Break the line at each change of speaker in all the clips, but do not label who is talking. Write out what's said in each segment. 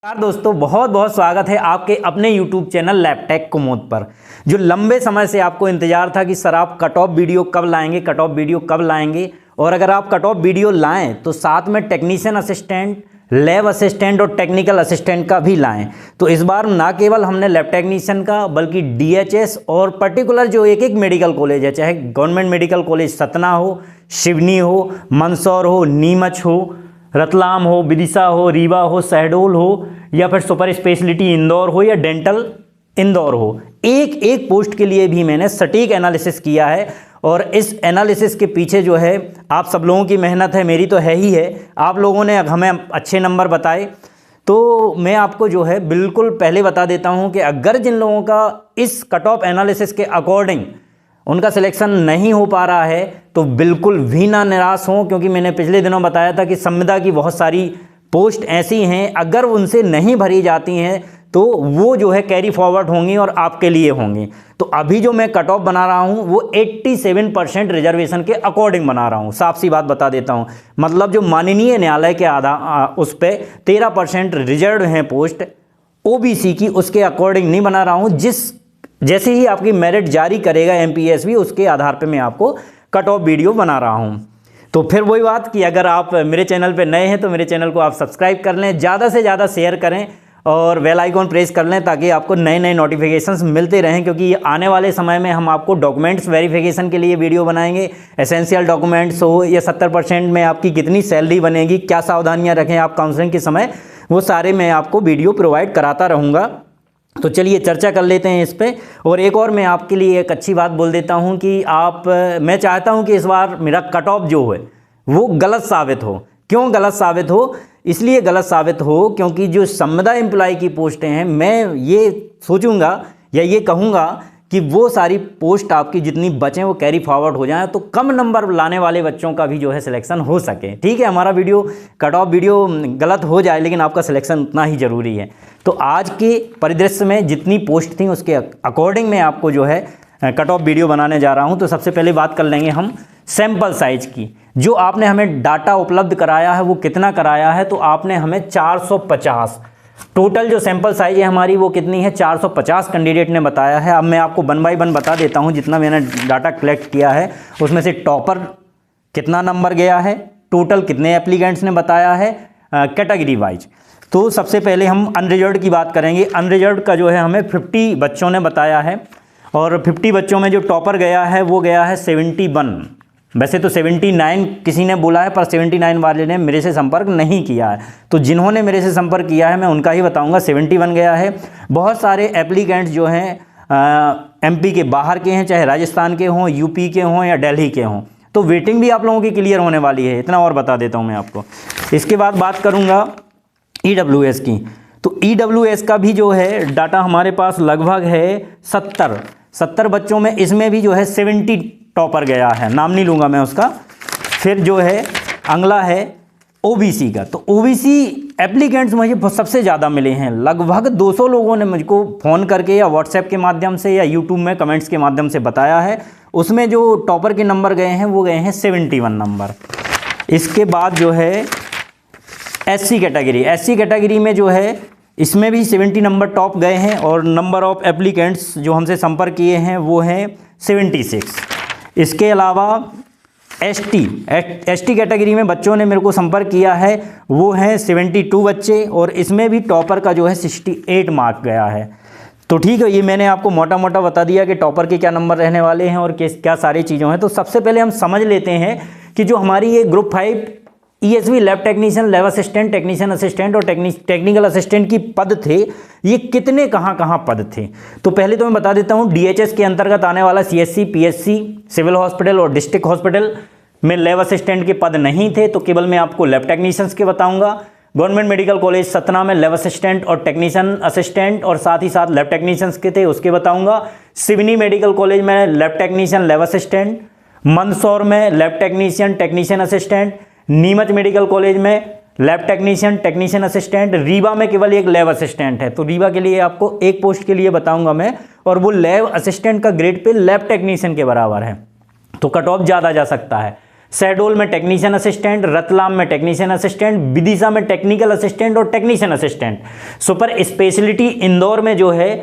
नमस्कार दोस्तों, बहुत बहुत स्वागत है आपके अपने YouTube चैनल लैपटेक कुमोद पर। जो लंबे समय से आपको इंतजार था कि सर आप कट ऑफ वीडियो कब लाएंगे, और अगर आप कट ऑफ वीडियो लाएं तो साथ में टेक्नीशियन असिस्टेंट, लैब असिस्टेंट और टेक्निकल असिस्टेंट का भी लाएं। तो इस बार ना केवल हमने लैब टेक्नीशियन का बल्कि DHS और पर्टिकुलर जो एक एक मेडिकल कॉलेज है, चाहे गवर्नमेंट मेडिकल कॉलेज सतना हो, सिवनी हो, मंदसौर हो, नीमच हो, रतलाम हो, विदिशा हो, रीवा हो, शहडोल हो, या फिर सुपर स्पेशलिटी इंदौर हो या डेंटल इंदौर हो, एक एक पोस्ट के लिए भी मैंने सटीक एनालिसिस किया है। और इस एनालिसिस के पीछे जो है आप सब लोगों की मेहनत है, मेरी तो है ही है। आप लोगों ने हमें अच्छे नंबर बताए, तो मैं आपको जो है बिल्कुल पहले बता देता हूं कि अगर जिन लोगों का इस कट ऑफ एनालिसिस के अकॉर्डिंग उनका सिलेक्शन नहीं हो पा रहा है तो बिल्कुल भी ना निराश हों, क्योंकि मैंने पिछले दिनों बताया था कि संविदा की बहुत सारी पोस्ट ऐसी हैं अगर उनसे नहीं भरी जाती हैं तो वो जो है कैरी फॉरवर्ड होंगी और आपके लिए होंगी। तो अभी जो मैं कट ऑफ बना रहा हूँ वो 87% रिजर्वेशन के अकॉर्डिंग बना रहा हूँ। साफ सी बात बता देता हूँ, मतलब जो माननीय न्यायालय के उस पर 13% रिजर्व हैं पोस्ट OBC की, उसके अकॉर्डिंग नहीं बना रहा हूँ। जैसे ही आपकी मेरिट जारी करेगा MPSB, उसके आधार पे मैं आपको कट ऑफ वीडियो बना रहा हूँ। तो फिर वही बात कि अगर आप मेरे चैनल पे नए हैं तो मेरे चैनल को आप सब्सक्राइब कर लें, ज़्यादा से ज़्यादा शेयर करें और बेल आइकॉन प्रेस कर लें ताकि आपको नए नए नोटिफिकेशंस मिलते रहें, क्योंकि आने वाले समय में हम आपको डॉक्यूमेंट्स वेरिफिकेशन के लिए वीडियो बनाएंगे। एसेंशियल डॉक्यूमेंट्स हो या 70% में आपकी कितनी सैलरी बनेगी, क्या सावधानियाँ रखें आप काउंसलिंग के समय, वो सारे मैं आपको वीडियो प्रोवाइड कराता रहूँगा। तो चलिए चर्चा कर लेते हैं इस पे। और एक और मैं आपके लिए एक अच्छी बात बोल देता हूं कि मैं चाहता हूं कि इस बार मेरा कट ऑफ जो है वो गलत साबित हो। क्यों गलत साबित हो? इसलिए गलत साबित हो क्योंकि जो संविदा एम्प्लॉय की पोस्टें हैं, मैं ये सोचूंगा या ये कहूँगा कि वो सारी पोस्ट आपकी जितनी बचें वो कैरी फॉरवर्ड हो जाएं, तो कम नंबर लाने वाले बच्चों का भी जो है सिलेक्शन हो सके। ठीक है, हमारा वीडियो कट ऑफ वीडियो गलत हो जाए लेकिन आपका सिलेक्शन उतना ही ज़रूरी है। तो आज के परिदृश्य में जितनी पोस्ट थी उसके अकॉर्डिंग मैं आपको जो है कट ऑफ वीडियो बनाने जा रहा हूँ। तो सबसे पहले बात कर लेंगे हम सैंपल साइज की। जो आपने हमें डाटा उपलब्ध कराया है वो कितना कराया है? तो आपने हमें 450 टोटल जो सैंपल साइज है हमारी वो कितनी है? 450 कैंडिडेट ने बताया है। अब मैं आपको 1 बाय 1 बता देता हूँ। जितना मैंने डाटा कलेक्ट किया है उसमें से टॉपर कितना नंबर गया है, टोटल कितने एप्लीकेंट्स ने बताया है, कैटेगरी वाइज। तो सबसे पहले हम अनरिजर्व्ड की बात करेंगे। अनरिजर्व्ड का जो है हमें 50 बच्चों ने बताया है, और 50 बच्चों में जो टॉपर गया है वो गया है 71। वैसे तो 79 किसी ने बोला है, पर 79 वाले ने मेरे से संपर्क नहीं किया है। तो जिन्होंने मेरे से संपर्क किया है मैं उनका ही बताऊंगा। 71 गया है। बहुत सारे एप्लीकेंट्स जो हैं MP के बाहर के हैं, चाहे राजस्थान के हों, UP के हों या दिल्ली के हों। तो वेटिंग भी आप लोगों की क्लियर होने वाली है, इतना और बता देता हूँ मैं आपको। इसके बाद बात करूँगा EWS की। तो EWS का भी जो है डाटा हमारे पास लगभग है 70 बच्चों में। इसमें भी जो है 70 टॉपर गया है, नाम नहीं लूँगा मैं उसका। फिर जो है अगला है OBC का। तो OBC एप्लीकेंट्स मुझे सबसे ज़्यादा मिले हैं। लगभग 200 लोगों ने मुझको फ़ोन करके या व्हाट्सएप के माध्यम से या यूट्यूब में कमेंट्स के माध्यम से बताया है। उसमें जो टॉपर के नंबर गए हैं वो गए हैं 71 नंबर। इसके बाद जो है SC कैटेगरी में जो है इसमें भी 70 नंबर टॉप गए हैं, और नंबर ऑफ़ एप्लीकेंट्स जो हमसे संपर्क किए हैं वो हैं 76। इसके अलावा ST कैटेगरी में बच्चों ने मेरे को संपर्क किया है वो हैं 72 बच्चे, और इसमें भी टॉपर का जो है 68 मार्क गया है। तो ठीक है, ये मैंने आपको मोटा मोटा बता दिया कि टॉपर के क्या नंबर रहने वाले हैं और क्या सारी चीज़ों हैं। तो सबसे पहले हम समझ लेते हैं कि जो हमारी ये group 5 ESV lab technician, lab assistant, technician assistant और टेक्निकल असिस्टेंट की पद थे, ये कितने कहाँ पद थे? तो पहले तो मैं बता देता हूँ। DHS के अंतर्गत आने वाला CSC, PSC, सिविल हॉस्पिटल और डिस्ट्रिक्ट हॉस्पिटल में लैब असिस्टेंट के पद नहीं थे, तो केवल मैं आपको लैब टेक्नीशियंस के बताऊँगा। गवर्नमेंट मेडिकल कॉलेज सतना में लैब असिस्टेंट और टेक्नीशियन असिस्टेंट और साथ ही साथ लैब टेक्नीशियंस के थे, उसके बताऊँगा। सिवनी मेडिकल कॉलेज में lab technician, lab assistant. Mandsaur में lab technician, technician assistant. Neemuch medical college में lab technician, technician assistant. Rewa में केवल एक लैब असिस्टेंट है, तो रीवा के लिए आपको एक पोस्ट के लिए बताऊंगा मैं, और वो लैब असिस्टेंट का ग्रेड पे लैब टेक्नीशियन के बराबर है, तो कट ऑफ ज़्यादा जा सकता है। शहडोल में टेक्नीशियन असिस्टेंट, रतलाम में टेक्नीशियन असिस्टेंट, विदिशा में टेक्निकल असिस्टेंट और technician assistant. Super speciality Indore में जो है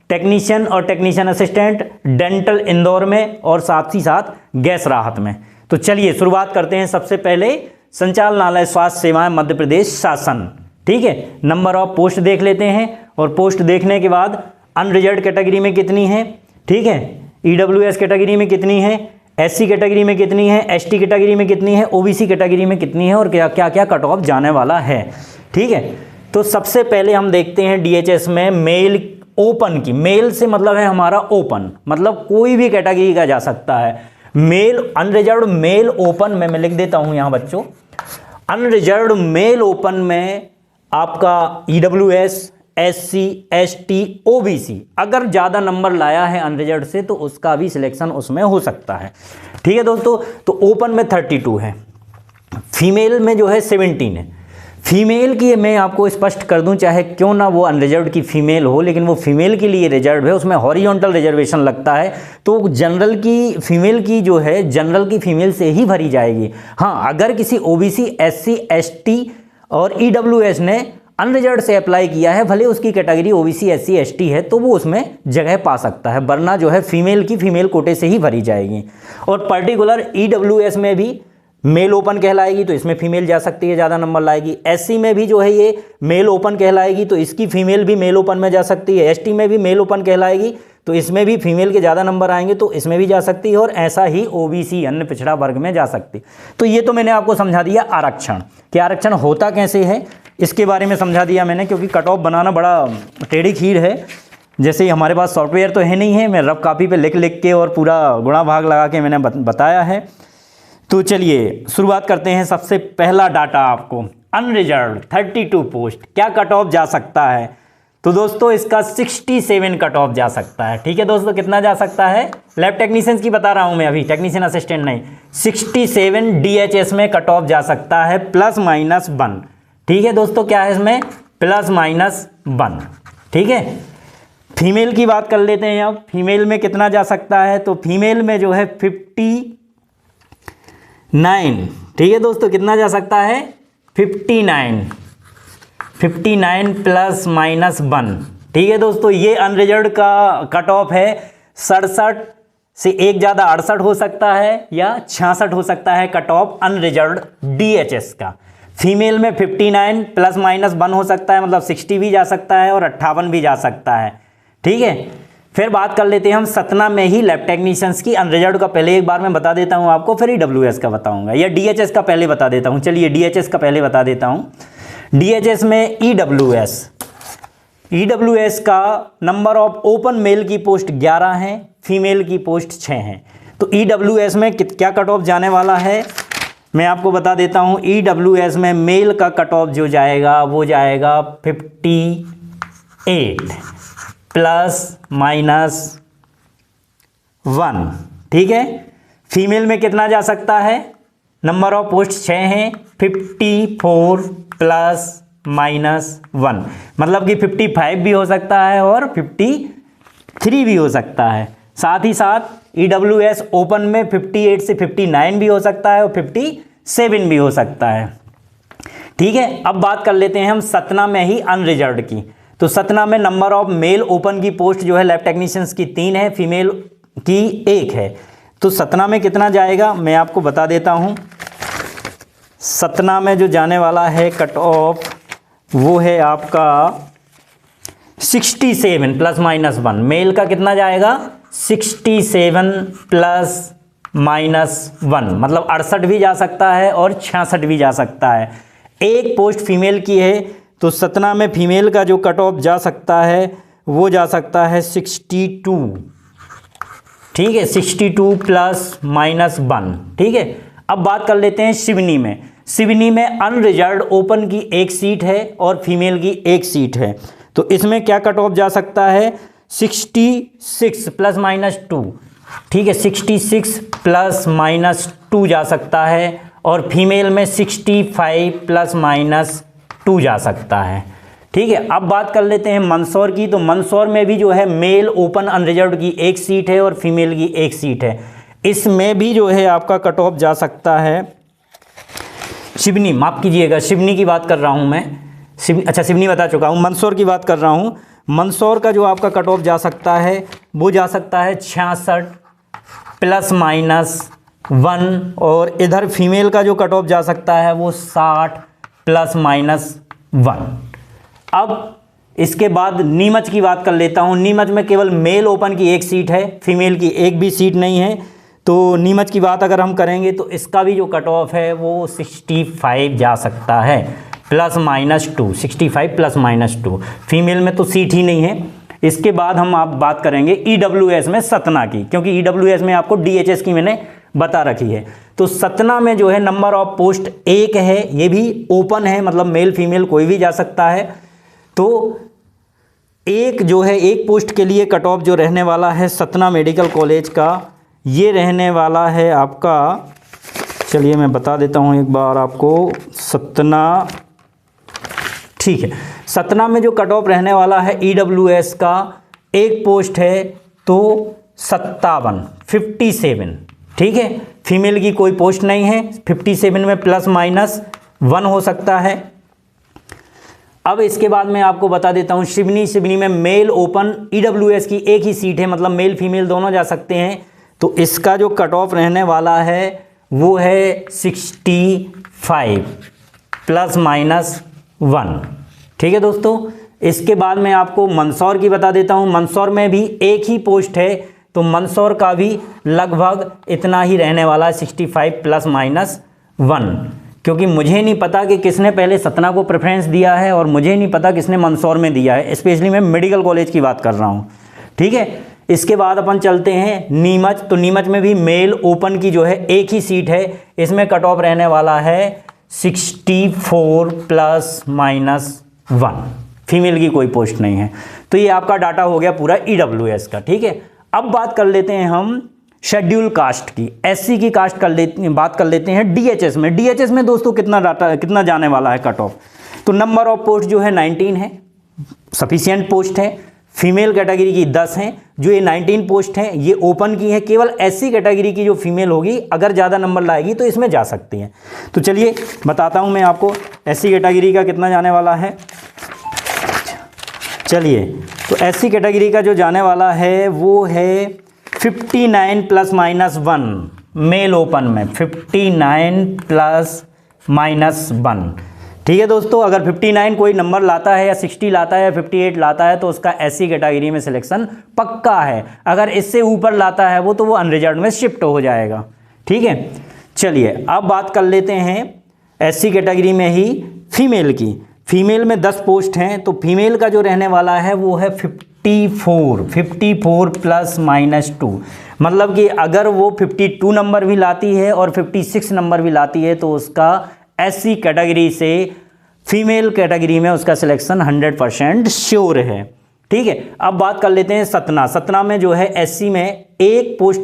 टेक्नीशियन और टेक्नीशियन असिस्टेंट, डेंटल इंदौर में और साथ ही साथ गैस राहत में। तो चलिए शुरुआत करते हैं। सबसे पहले संचालनालय स्वास्थ्य सेवाएं मध्य प्रदेश शासन, ठीक है। नंबर ऑफ पोस्ट देख लेते हैं और पोस्ट देखने के बाद अनरिजर्व्ड कैटेगरी में कितनी है, ठीक है, ईडब्ल्यूएस कैटेगरी में कितनी है, एससी कैटेगरी में कितनी है, एसटी कैटेगरी में कितनी है, ओबीसी कैटेगरी में कितनी है और क्या क्या कट ऑफ जाने वाला है, ठीक है। तो सबसे पहले हम देखते हैं डीएचएस में मेल ओपन की। मेल से मतलब है हमारा ओपन, मतलब कोई भी कैटेगरी का जा सकता है। मेल अनरिजर्व्ड मेल ओपन में मैं लिख देता हूं यहां बच्चों, अनरिजर्व्ड मेल ओपन में आपका ईडब्ल्यूएस, एससी, एसटी, ओबीसी अगर ज़्यादा नंबर लाया है अनरिजर्व्ड से तो उसका भी सिलेक्शन उसमें हो सकता है, ठीक है दोस्तों। तो ओपन में 32 है, फीमेल में जो है 17 है। फीमेल की मैं आपको स्पष्ट कर दूं, चाहे क्यों ना वो अनरिजर्व्ड की फीमेल हो, लेकिन वो फीमेल के लिए रिजर्व है, उसमें हॉरिजॉन्टल रिजर्वेशन लगता है। तो जनरल की फीमेल की जो है जनरल की फीमेल से ही भरी जाएगी। हाँ, अगर किसी ओबीसी, एससी, एसटी और ईडब्ल्यूएस ने अनरिजर्व्ड से अप्लाई किया है, भले उसकी कैटेगरी ओबीसी, एससी, एसटी है, तो वो उसमें जगह पा सकता है, वरना जो है फीमेल की फीमेल कोटे से ही भरी जाएगी। और पर्टिकुलर ईडब्ल्यूएस में भी मेल ओपन कहलाएगी तो इसमें फीमेल जा सकती है, ज़्यादा नंबर लाएगी। एससी में भी जो है ये मेल ओपन कहलाएगी तो इसकी फीमेल भी मेल ओपन में जा सकती है। एसटी में भी मेल ओपन कहलाएगी तो इसमें भी फीमेल के ज़्यादा नंबर आएंगे तो इसमें भी जा सकती है, और ऐसा ही ओबीसी अन्य पिछड़ा वर्ग में जा सकती। तो ये तो मैंने आपको समझा दिया आरक्षण, कि आरक्षण होता कैसे है इसके बारे में समझा दिया मैंने, क्योंकि कट ऑफ बनाना बड़ा टेढ़ी खीर है। जैसे हमारे पास सॉफ्टवेयर तो है नहीं है, मैं रफ कॉपी पे लिख लिख के और पूरा गुणा भाग लगा के मैंने बताया है। तो चलिए शुरुआत करते हैं। सबसे पहला डाटा आपको अनरिजर्व्ड 32 पोस्ट, क्या कट ऑफ जा सकता है? तो दोस्तों इसका 67 कट ऑफ जा सकता है, ठीक है दोस्तों। कितना जा सकता है? लैब टेक्नीशियंस की बता रहा हूं मैं अभी, टेक्नीशियन असिस्टेंट नहीं। 67 डीएचएस में कट ऑफ जा सकता है, +-1, ठीक है दोस्तों। क्या है इसमें? +-1, ठीक है। फीमेल की बात कर लेते हैं अब, फीमेल में कितना जा सकता है? तो फीमेल में जो है 59, ठीक है दोस्तों। कितना जा सकता है? 59 +-1, ठीक है दोस्तों। ये अनरिजर्व्ड का कट ऑफ है। 67 से एक ज़्यादा 68 हो सकता है या 66 हो सकता है कट ऑफ अनरिजर्व्ड डीएचएस का। फीमेल में 59 +-1 हो सकता है, मतलब 60 भी जा सकता है और 58 भी जा सकता है, ठीक है। फिर बात कर लेते हैं हम सतना में ही लैब टेक्नीशियंस की। अनरिजर्व्ड का पहले एक बार मैं बता देता हूं आपको, फिर ईडब्ल्यूएस का बताऊंगा, या डीएचएस का पहले बता देता हूं। चलिए डीएचएस का पहले बता देता हूं। डीएचएस में ईडब्ल्यूएस का नंबर ऑफ ओपन मेल की पोस्ट 11 है, फीमेल की पोस्ट 6 हैं। तो ईडब्ल्यूएस में क्या कट ऑफ जाने वाला है मैं आपको बता देता हूं। ईडब्ल्यूएस में मेल का कट ऑफ जो जाएगा वो जाएगा 58 +-1, ठीक है। फीमेल में कितना जा सकता है? नंबर ऑफ पोस्ट 6 हैं, 54 +-1, मतलब कि 55 भी हो सकता है और 53 भी हो सकता है। साथ ही साथ ईडब्ल्यूएस ओपन में 58 से 59 भी हो सकता है और 57 भी हो सकता है, ठीक है। अब बात कर लेते हैं हम सतना में ही अनरिजर्व्ड की। तो सतना में नंबर ऑफ मेल ओपन की पोस्ट जो है लैब टेक्नीशियंस की 3 है, फीमेल की 1 है। तो सतना में कितना जाएगा मैं आपको बता देता हूं। सतना में जो जाने वाला है कट ऑफ वो है आपका 67 +-1। मेल का कितना जाएगा? 67 +-1, मतलब 68 भी जा सकता है और 66 भी जा सकता है। एक पोस्ट फीमेल की है, तो सतना में फीमेल का जो कट ऑफ जा सकता है वो जा सकता है 62, ठीक है, 62 +-1, ठीक है। अब बात कर लेते हैं सिवनी में। सिवनी में अनरिजर्व्ड ओपन की 1 सीट है और फीमेल की 1 सीट है। तो इसमें क्या कट ऑफ जा सकता है? 66 +-2, ठीक है, 66 +-2 जा सकता है और फीमेल में 65 +-2 जा सकता है, ठीक है। अब बात कर लेते हैं मंदसौर की। तो मंदसौर में भी जो है मेल ओपन अनरिजर्व्ड की 1 सीट है और फीमेल की 1 सीट है। इसमें भी जो है आपका कट ऑफ जा सकता है। सिवनी, माफ़ कीजिएगा, सिवनी की बात कर रहा हूँ मैं, सिवनी बता चुका हूँ, मंदसौर की बात कर रहा हूँ। मंदसौर का जो आपका कट ऑफ जा सकता है वो जा सकता है 66 ±1, और इधर फीमेल का जो कट ऑफ जा सकता है वो 60 ±1। अब इसके बाद नीमच की बात कर लेता हूँ। नीमच में केवल मेल ओपन की एक सीट है, फीमेल की एक भी सीट नहीं है। तो नीमच की बात अगर हम करेंगे तो इसका भी जो कट ऑफ है वो 65 जा सकता है, ±2, 65 ±2। फीमेल में तो सीट ही नहीं है। इसके बाद हम आप बात करेंगे EWS में सतना की, क्योंकि EWS में आपको DHS की मैंने बता रखी है। तो सतना में जो है नंबर ऑफ पोस्ट 1 है, ये भी ओपन है, मतलब मेल फीमेल कोई भी जा सकता है। तो एक जो है एक पोस्ट के लिए कट ऑफ जो रहने वाला है सतना मेडिकल कॉलेज का, ये रहने वाला है आपका, चलिए मैं बता देता हूँ एक बार आपको, सतना, ठीक है, सतना में जो कट ऑफ रहने वाला है EWS का एक पोस्ट है तो 57, ठीक है। फीमेल की कोई पोस्ट नहीं है, 57 में ±1 हो सकता है। अब इसके बाद मैं आपको बता देता हूँ सिवनी में मेल ओपन EWS की एक ही सीट है, मतलब मेल फीमेल दोनों जा सकते हैं। तो इसका जो कट ऑफ रहने वाला है वो है 65 ±1, ठीक है दोस्तों। इसके बाद मैं आपको मंदसौर की बता देता हूँ। मंदसौर में भी एक ही पोस्ट है, तो मंदसौर का भी लगभग इतना ही रहने वाला है, 65 ±1, क्योंकि मुझे नहीं पता कि किसने पहले सतना को प्रेफरेंस दिया है और मुझे नहीं पता किसने मंदसौर में दिया है, स्पेशली मैं मेडिकल कॉलेज की बात कर रहा हूँ, ठीक है। इसके बाद अपन चलते हैं नीमच। तो नीमच में भी मेल ओपन की जो है एक ही सीट है, इसमें कट ऑफ रहने वाला है 64 ±1, फीमेल की कोई पोस्ट नहीं है। तो ये आपका डाटा हो गया पूरा EWS का, ठीक है। अब बात कर लेते हैं हम शेड्यूल कास्ट की, SC की कास्ट बात कर लेते हैं DHS में। DHS में दोस्तों कितना जाने वाला है कट ऑफ। तो नंबर ऑफ पोस्ट जो है 19 है, सफिशिएंट पोस्ट है। फीमेल कैटेगरी की 10 हैं, जो ये 19 पोस्ट हैं ये ओपन की है। केवल SC कैटेगरी की जो फीमेल होगी अगर ज़्यादा नंबर लाएगी तो इसमें जा सकती हैं। तो चलिए बताता हूँ मैं आपको SC कैटेगरी का कितना जाने वाला है। चलिए, तो SC कैटेगरी का जो जाने वाला है वो है 59 ±1, मेल ओपन में 59 ±1, ठीक है दोस्तों। अगर 59 कोई नंबर लाता है या 60 लाता है या 58 लाता है तो उसका SC कैटेगरी में सिलेक्शन पक्का है। अगर इससे ऊपर लाता है वो तो वो अनरिजर्व में शिफ्ट हो जाएगा, ठीक है। चलिए अब बात कर लेते हैं SC कैटेगरी में ही फीमेल की। फीमेल में 10 पोस्ट हैं, तो फीमेल का जो रहने वाला है वो है 54 ±2, मतलब कि अगर वो 52 नंबर भी लाती है और 56 नंबर भी लाती है तो उसका SC कैटेगरी से फीमेल कैटेगरी में उसका सिलेक्शन 100% श्योर है, ठीक है। अब बात कर लेते हैं सतना में जो है SC में एक पोस्ट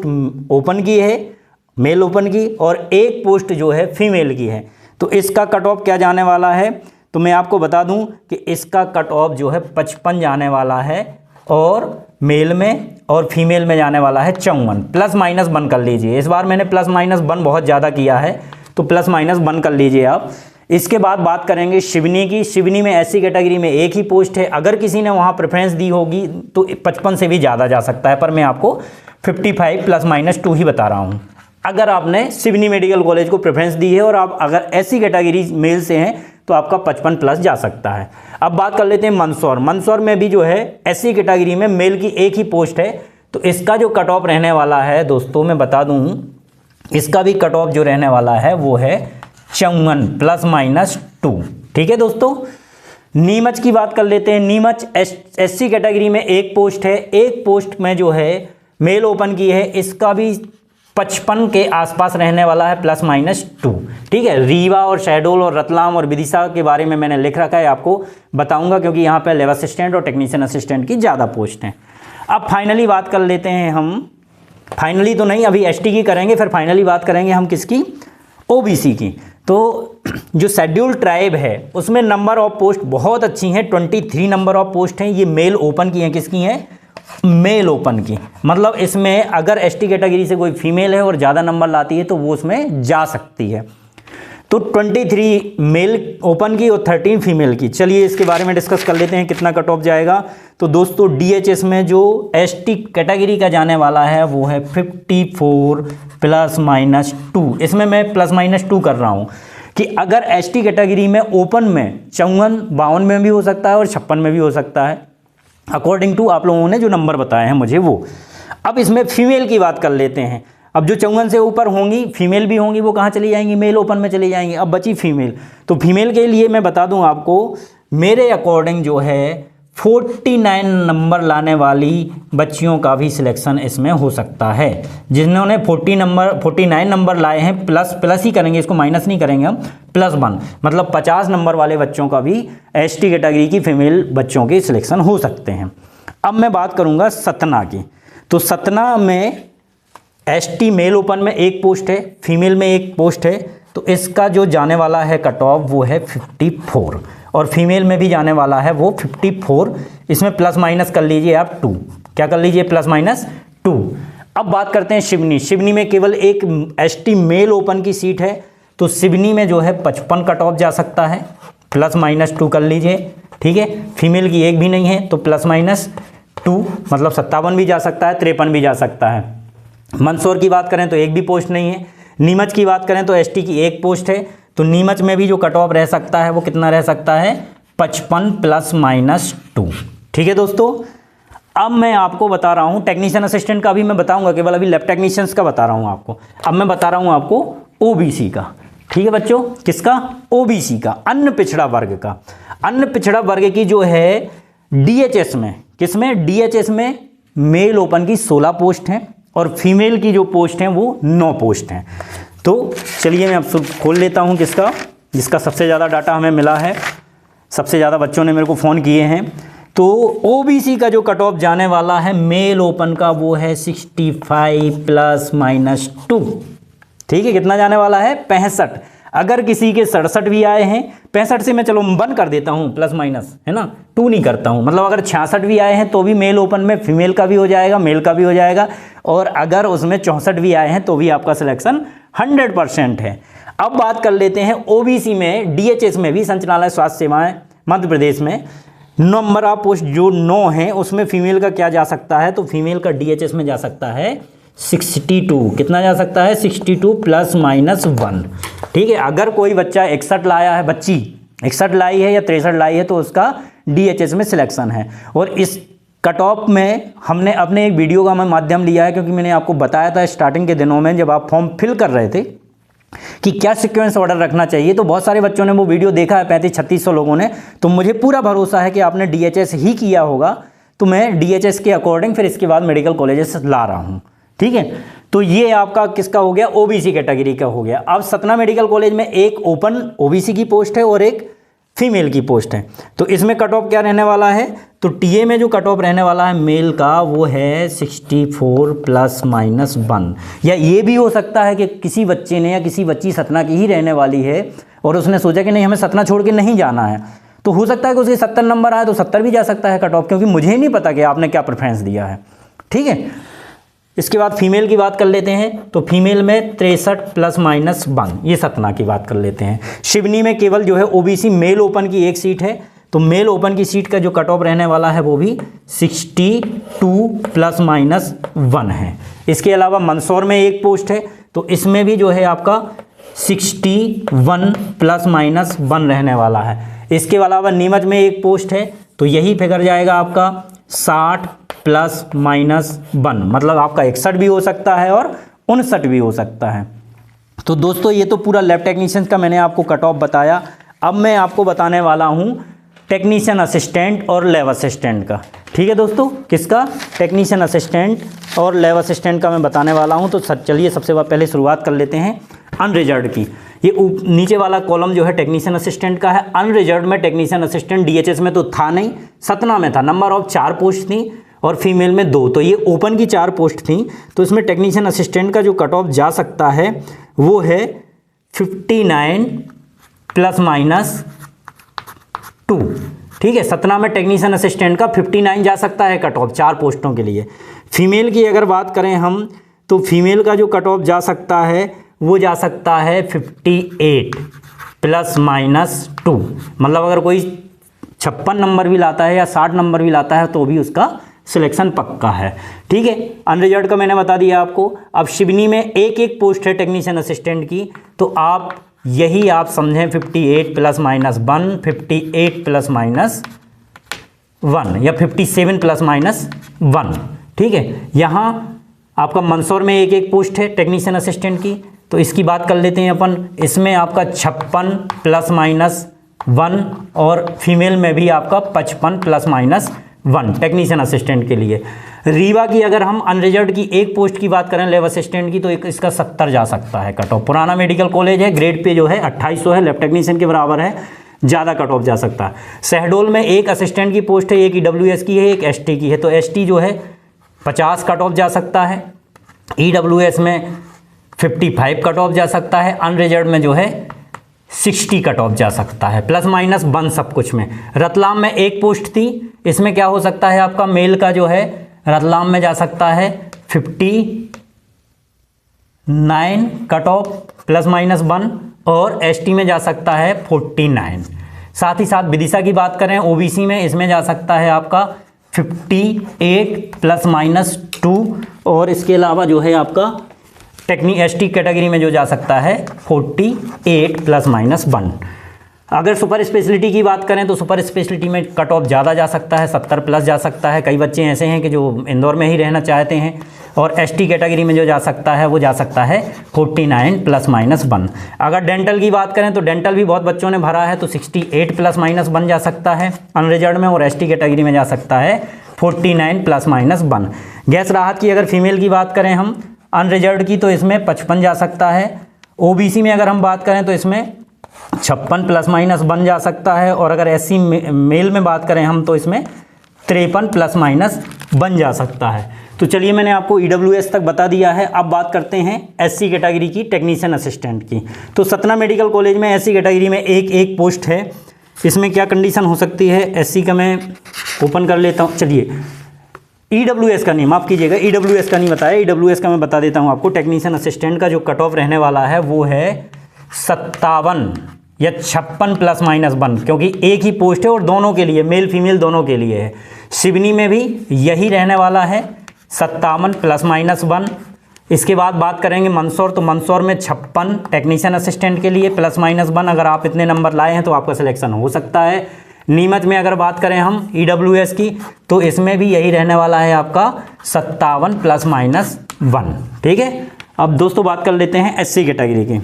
ओपन की है, मेल ओपन की, और एक पोस्ट जो है फीमेल की है। तो इसका कट ऑफ क्या जाने वाला है, तो मैं आपको बता दूं कि इसका कट ऑफ जो है 55 जाने वाला है, और मेल में और फीमेल में जाने वाला है 54, ±1 कर लीजिए। इस बार मैंने ±1 बहुत ज़्यादा किया है, तो ±1 कर लीजिए आप। इसके बाद बात करेंगे शिवनी की। शिवनी में SC कैटेगरी में एक ही पोस्ट है, अगर किसी ने वहाँ प्रेफरेंस दी होगी तो 55 से भी ज़्यादा जा सकता है, पर मैं आपको 55 ±2 ही बता रहा हूँ। अगर आपने शिवनी मेडिकल कॉलेज को प्रेफरेंस दी है और आप अगर SC कैटेगरी मेल से हैं तो आपका 55+ जा सकता है। अब बात कर लेते हैं मंदसौर में भी जो है SC कैटेगरी में मेल की एक ही पोस्ट है, तो इसका जो कट ऑफ रहने वाला है दोस्तों मैं बता दूं, इसका भी कट ऑफ जो रहने वाला है वो है 54 ±2, ठीक है दोस्तों। नीमच की बात कर लेते हैं। नीमच SC कैटेगरी में एक पोस्ट है, एक पोस्ट में जो है मेल ओपन की है, इसका भी 55 के आसपास रहने वाला है, ±2, ठीक है। रीवा और शहडोल और रतलाम और विदिशा के बारे में मैंने लिख रखा है, आपको बताऊंगा, क्योंकि यहाँ पे लेबर असिस्टेंट और टेक्नीशियन असिस्टेंट की ज़्यादा पोस्ट हैं। अब फाइनली बात कर लेते हैं हम, फाइनली तो नहीं, अभी ST की करेंगे, फिर फाइनली बात करेंगे हम किसकी, OBC की। तो जो शेड्यूल ट्राइब है उसमें नंबर ऑफ पोस्ट बहुत अच्छी हैं, 23 नंबर ऑफ पोस्ट हैं। ये मेल ओपन की हैं, किसकी हैं, मेल ओपन की, मतलब इसमें अगर एसटी कैटेगरी से कोई फीमेल है और ज़्यादा नंबर लाती है तो वो उसमें जा सकती है। तो 23 मेल ओपन की और 13 फीमेल की। चलिए इसके बारे में डिस्कस कर लेते हैं कितना कट ऑफ जाएगा। तो दोस्तों डीएचएस में जो एसटी कैटेगरी का जाने वाला है वो है 54 ±2। इसमें मैं +-2 कर रहा हूँ कि अगर एसटी कैटेगरी में ओपन में 54, 52 में भी हो सकता है और 56 में भी हो सकता है, अकॉर्डिंग टू आप लोगों ने जो नंबर बताए हैं मुझे वो। अब इसमें फीमेल की बात कर लेते हैं। अब जो 54 से ऊपर होंगी फीमेल भी होंगी वो कहाँ चली जाएंगी, मेल ओपन में चली जाएंगी। अब बची फीमेल, तो फीमेल के लिए मैं बता दूं आपको, मेरे अकॉर्डिंग जो है 49 नंबर लाने वाली बच्चियों का भी सिलेक्शन इसमें हो सकता है। जिन्होंने 49 नंबर लाए हैं प्लस ही करेंगे, इसको माइनस नहीं करेंगे हम, +1 मतलब 50 नंबर वाले बच्चों का भी एसटी कैटेगरी की फीमेल बच्चों के सिलेक्शन हो सकते हैं। अब मैं बात करूंगा सतना की। तो सतना में एसटी मेल ओपन में एक पोस्ट है, फीमेल में एक पोस्ट है, तो इसका जो जाने वाला है कट ऑफ वो है 54 और फीमेल में भी जाने वाला है वो 54। इसमें +- कर लीजिए आप 2, क्या कर लीजिए +-2। अब बात करते हैं शिवनी। शिवनी में केवल एक एसटी मेल ओपन की सीट है, तो शिवनी में जो है 55 कट ऑफ जा सकता है, +-2 कर लीजिए, ठीक है। फीमेल की एक भी नहीं है तो +-2 मतलब 57 भी जा सकता है, 53 भी जा सकता है। मंदसौर की बात करें तो एक भी पोस्ट नहीं है। नीमच की बात करें तो एसटी की एक पोस्ट है, तो नीमच में भी जो कट ऑफ रह सकता है वो कितना रह सकता है, 55 +-2, ठीक है दोस्तों। अब मैं आपको बता रहा हूँ टेक्नीशियन असिस्टेंट का भी मैं बताऊंगा, केवल अभी लैब टेक्नीशियंस का बता रहा हूँ आपको। अब मैं बता रहा हूँ आपको ओबीसी का, ठीक है बच्चों, किसका, ओबीसी का, अन्य पिछड़ा वर्ग का। अन्य पिछड़ा वर्ग की जो है डीएचएस में, किसमें, डीएचएस में मेल ओपन की 16 पोस्ट हैं और फीमेल की जो पोस्ट हैं वो 9 पोस्ट हैं। तो चलिए मैं अब खोल लेता हूं किसका, जिसका सबसे ज़्यादा डाटा हमें मिला है, सबसे ज़्यादा बच्चों ने मेरे को फ़ोन किए हैं। तो ओबीसी का जो कट ऑफ जाने वाला है मेल ओपन का वो है 65 ±2, ठीक है। कितना जाने वाला है, 65। अगर किसी के 67 भी आए हैं, 65 से मैं चलो बंद कर देता हूँ, +- है ना, 2 नहीं करता हूँ, मतलब अगर 66 भी आए हैं तो भी मेल ओपन में फीमेल का भी हो जाएगा, मेल का भी हो जाएगा, और अगर उसमें 64 भी आए हैं तो भी आपका सिलेक्शन 100% है। अब बात कर लेते हैं ओबीसी में, डीएचएस में भी, संचालय स्वास्थ्य सेवाएं मध्य प्रदेश में नंबर ऑफ पोस्ट जो 9 हैं उसमें फीमेल का क्या जा सकता है, तो फीमेल का डीएचएस में जा सकता है 62। कितना जा सकता है, 62 +-1, ठीक है। अगर कोई बच्चा 61 लाया है, बच्ची 61 लाई है या 63 लाई है तो उसका डीएचएस में सिलेक्शन है। और इस कट ऑफ में हमने अपने एक वीडियो का माध्यम लिया है, क्योंकि मैंने आपको बताया था स्टार्टिंग के दिनों में जब आप फॉर्म फिल कर रहे थे कि क्या सीक्वेंस ऑर्डर रखना चाहिए, तो बहुत सारे बच्चों ने वो वीडियो देखा है, 3500-3600 लोगों ने। तो मुझे पूरा भरोसा है कि आपने डीएचएस ही किया होगा, तो मैं डीएचएस के अकॉर्डिंग फिर इसके बाद मेडिकल कॉलेजेस ला रहा हूँ, ठीक है। तो ये आपका किसका हो गया, ओबीसी कैटेगरी का हो गया। अब सतना मेडिकल कॉलेज में एक ओपन ओबीसी की पोस्ट है और एक फीमेल की पोस्ट है, तो इसमें कट ऑफ क्या रहने वाला है, तो टीए में जो कट ऑफ रहने वाला है मेल का वो है 64 +-1। या ये भी हो सकता है कि किसी बच्चे ने या किसी बच्ची सतना की ही रहने वाली है और उसने सोचा कि नहीं हमें सतना छोड़ के नहीं जाना है, तो हो सकता है कि उसके 70 नंबर आए तो 70 भी जा सकता है कट ऑफ, क्योंकि मुझे नहीं पता कि आपने क्या प्रेफरेंस दिया है, ठीक है। इसके बाद फीमेल की बात कर लेते हैं, तो फीमेल में 63 +-1, ये सतना की बात कर लेते हैं। शिवनी में केवल जो है ओबीसी मेल ओपन की एक सीट है, तो मेल ओपन की सीट का जो कट ऑफ रहने वाला है वो भी 62 +-1 है। इसके अलावा मंदसौर में एक पोस्ट है, तो इसमें भी जो है आपका 61 +-1 रहने वाला है। इसके अलावा नीमच में एक पोस्ट है, तो यही फिगर जाएगा आपका 60 +-1, मतलब आपका 61 भी हो सकता है और 59 भी हो सकता है। तो दोस्तों ये तो पूरा लैब टेक्नीशियन का मैंने आपको कट ऑफ बताया। अब मैं आपको बताने वाला हूँ टेक्नीशियन असिस्टेंट और लैब असिस्टेंट का, ठीक है दोस्तों। किसका, टेक्नीशियन असिस्टेंट और लैब असिस्टेंट का मैं बताने वाला हूँ। तो चलिए सबसे पहले शुरुआत कर लेते हैं अनरिजर्व्ड की। ये नीचे वाला कॉलम जो है टेक्नीशियन असिस्टेंट का है। अनरिजर्व्ड में टेक्नीशियन असिस्टेंट डीएचएस में तो था नहीं, सतना में था। नंबर ऑफ 4 पोस्ट थी और फीमेल में 2, तो ये ओपन की 4 पोस्ट थी। तो इसमें टेक्नीशियन असिस्टेंट का जो कट ऑफ जा सकता है वो है 59 +-2, ठीक है, सतना में टेक्नीशियन असिस्टेंट का 59 जा सकता है कट ऑफ 4 पोस्टों के लिए। फीमेल की अगर बात करें हम तो फीमेल का जो कट ऑफ जा सकता है वो जा सकता है 58 ±2। मतलब अगर कोई 56 नंबर भी लाता है या 60 नंबर भी लाता है तो भी उसका सिलेक्शन पक्का है। ठीक है, अनरिजर्व्ड का मैंने बता दिया आपको। अब शिवनी में एक एक पोस्ट है टेक्नीशियन असिस्टेंट की, तो आप यही आप समझें 58 ±1, 58 ±1 या 57 ±1। ठीक है, यहाँ आपका मंदसौर में एक एक पोस्ट है टेक्नीशियन असिस्टेंट की, तो इसकी बात कर लेते हैं अपन। इसमें आपका 56 ±1 और फीमेल में भी आपका 55 ±1 टेक्नीशियन असिस्टेंट के लिए। रीवा की अगर हम अनरिजर्व्ड की एक पोस्ट की बात करें लैब असिस्टेंट की, तो इसका 70 जा सकता है कट ऑफ। पुराना मेडिकल कॉलेज है, ग्रेड पे जो है 2800 है, लैब टेक्नीशियन के बराबर है, ज़्यादा कट ऑफ जा सकता है। शहडोल में एक असिस्टेंट की पोस्ट है, एक EWS की है, एक ST की है, तो ST जो है 50 कट ऑफ जा सकता है। EWS में 55 कट ऑफ जा सकता है। अनरिजर्व्ड में जो है 60 कट ऑफ जा सकता है, ±1 सब कुछ में। रतलाम में एक पोस्ट थी, इसमें क्या हो सकता है आपका मेल का जो है रतलाम में जा सकता है 59 कट ऑफ ±1 और ST में जा सकता है 49। साथ ही साथ विदिशा की बात करें OBC में, इसमें जा सकता है आपका 58 ±2 और इसके अलावा जो है आपका ST कैटेगरी में जो जा सकता है 48 ±1। अगर सुपर स्पेशलिटी की बात करें तो सुपर स्पेशलिटी में कट ऑफ ज़्यादा जा सकता है, 70 प्लस जा सकता है। कई बच्चे ऐसे हैं कि जो इंदौर में ही रहना चाहते हैं, और ST कैटेगरी में जो जा सकता है वो जा सकता है 49 ±1। अगर डेंटल की बात करें तो डेंटल भी बहुत बच्चों ने भरा है, तो 68 ±1 जा सकता है अनरिजर्व्ड में, और ST कैटेगरी में जा सकता है 49 ±1। गैस राहत की अगर फीमेल की बात करें हम अनरिजर्व्ड की, तो इसमें 55 जा सकता है। OBC में अगर हम बात करें तो इसमें 56 ±1 जा सकता है, और अगर SC मेल में बात करें हम तो इसमें 53 ±1 जा सकता है। तो चलिए मैंने आपको EWS तक बता दिया है। अब बात करते हैं SC कैटेगरी की टेक्नीशियन असिस्टेंट की। तो सतना मेडिकल कॉलेज में SC कैटेगरी में एक एक पोस्ट है। इसमें क्या कंडीशन हो सकती है, SC का मैं ओपन कर लेता हूँ। चलिए EWS का नहीं, माफ़ कीजिएगा, EWS का नहीं बताया, EWS का मैं बता देता हूँ आपको। टेक्नीशियन असिस्टेंट का जो कट ऑफ रहने वाला है वो है 57 या 56 ±1, क्योंकि एक ही पोस्ट है और दोनों के लिए, मेल फीमेल दोनों के लिए है। सिवनी में भी यही रहने वाला है 57 ±1। इसके बाद बात करेंगे मंदसौर, तो मंदसौर में 56 टेक्नीशियन असिस्टेंट के लिए ±1। अगर आप इतने नंबर लाए हैं तो आपका सिलेक्शन हो सकता है। नीमच में अगर बात करें हम EWS की, तो इसमें भी यही रहने वाला है आपका 57 ±1। ठीक है, अब दोस्तों बात कर लेते हैं SC कैटेगरी की।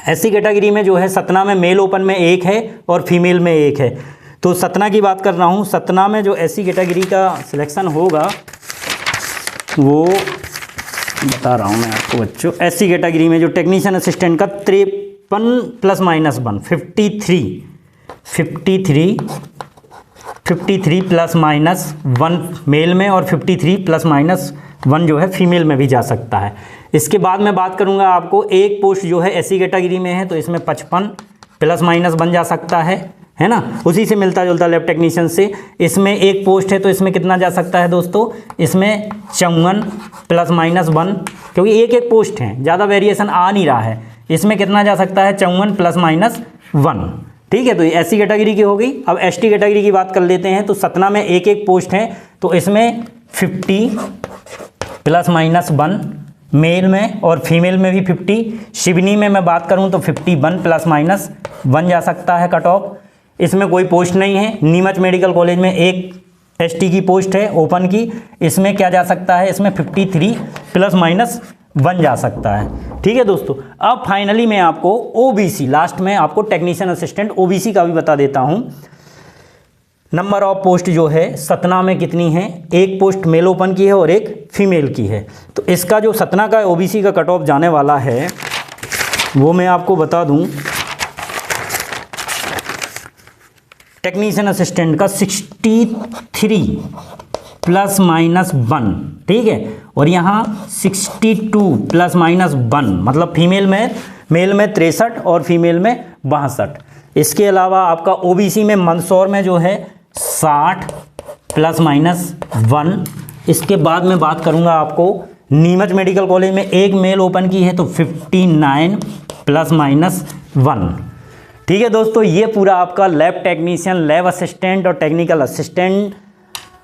SC कैटेगरी में जो है सतना में मेल ओपन में एक है और फीमेल में एक है। तो सतना की बात कर रहा हूँ, सतना में जो SC कैटेगरी का सिलेक्शन होगा वो बता रहा हूँ मैं आपको बच्चों। SC कैटेगरी में जो टेक्नीशियन असिस्टेंट का 53 ±1 53 ±1 मेल में और 53 ±1 जो है फीमेल में भी जा सकता है। इसके बाद मैं बात करूंगा आपको, एक पोस्ट जो है SC कैटेगरी में है, तो इसमें 55 ±1 जा सकता है ना। उसी से मिलता जुलता लैब टेक्नीशियन से इसमें एक पोस्ट है, तो इसमें कितना जा सकता है दोस्तों, इसमें 54 ±1, क्योंकि एक एक पोस्ट है, ज़्यादा वेरिएशन आ नहीं रहा है। इसमें कितना जा सकता है 54 ±1। ठीक है, तो ये SC कैटेगरी की हो गई। अब ST कैटेगरी की बात कर लेते हैं। तो सतना में एक एक पोस्ट है, तो इसमें 50 ±1 मेल में और फीमेल में भी 50। शिवनी में मैं बात करूं तो 51 ±1 जा सकता है कट ऑफ। इसमें कोई पोस्ट नहीं है। नीमच मेडिकल कॉलेज में एक ST की पोस्ट है ओपन की, इसमें क्या जा सकता है, इसमें 53 ±1 जा सकता है। ठीक है दोस्तों, अब फाइनली मैं आपको OBC, लास्ट में आपको टेक्नीशियन असिस्टेंट OBC का भी बता देता हूं। नंबर ऑफ पोस्ट जो है सतना में कितनी है, एक पोस्ट मेल ओपन की है और एक फीमेल की है। तो इसका जो सतना का OBC का कट ऑफ जाने वाला है वो मैं आपको बता दूं। टेक्नीशियन असिस्टेंट का 63 ±1, ठीक है, और यहाँ 62 ±1, मतलब फीमेल में, मेल में 63 और फीमेल में 62। इसके अलावा आपका ओबीसी में मंदसौर में जो है 60 ±1। इसके बाद मैं बात करूंगा आपको नीमच मेडिकल कॉलेज में एक मेल ओपन की है तो 59 ±1। ठीक है दोस्तों, ये पूरा आपका लैब टेक्नीशियन, लैब असिस्टेंट और टेक्निकल असिस्टेंट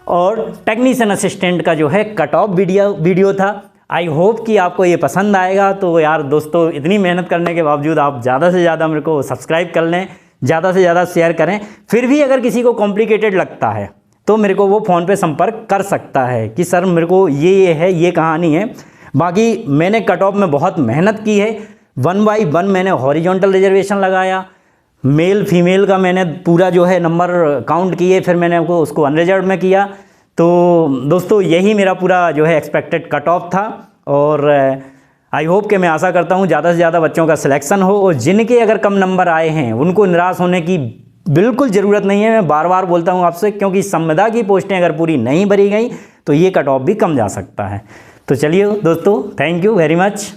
और टेक्नीशियन असिस्टेंट का जो है कट ऑफ वीडियो था। आई होप कि आपको ये पसंद आएगा। तो यार दोस्तों, इतनी मेहनत करने के बावजूद आप ज़्यादा से ज़्यादा मेरे को सब्सक्राइब कर लें, ज़्यादा से ज़्यादा शेयर करें। फिर भी अगर किसी को कॉम्प्लिकेटेड लगता है तो मेरे को वो फ़ोन पे संपर्क कर सकता है कि सर मेरे को ये है, ये कहानी है। बाकी मैंने कट ऑफ में बहुत मेहनत की है। 1 बाई 1 मैंने हॉरिजॉन्टल रिजर्वेशन लगाया, मेल फीमेल का मैंने पूरा जो है नंबर काउंट किए, फिर मैंने उसको अनरिजर्व में किया। तो दोस्तों, यही मेरा पूरा जो है एक्सपेक्टेड कट ऑफ था और आई होप कि मैं आशा करता हूँ ज़्यादा से ज़्यादा बच्चों का सिलेक्शन हो। और जिनके अगर कम नंबर आए हैं उनको निराश होने की बिल्कुल ज़रूरत नहीं है। मैं बार बार बोलता हूँ आपसे, क्योंकि संविदा की पोस्टें अगर पूरी नहीं भरी गई तो ये कट ऑफ भी कम जा सकता है। तो चलिए दोस्तों, थैंक यू वेरी मच।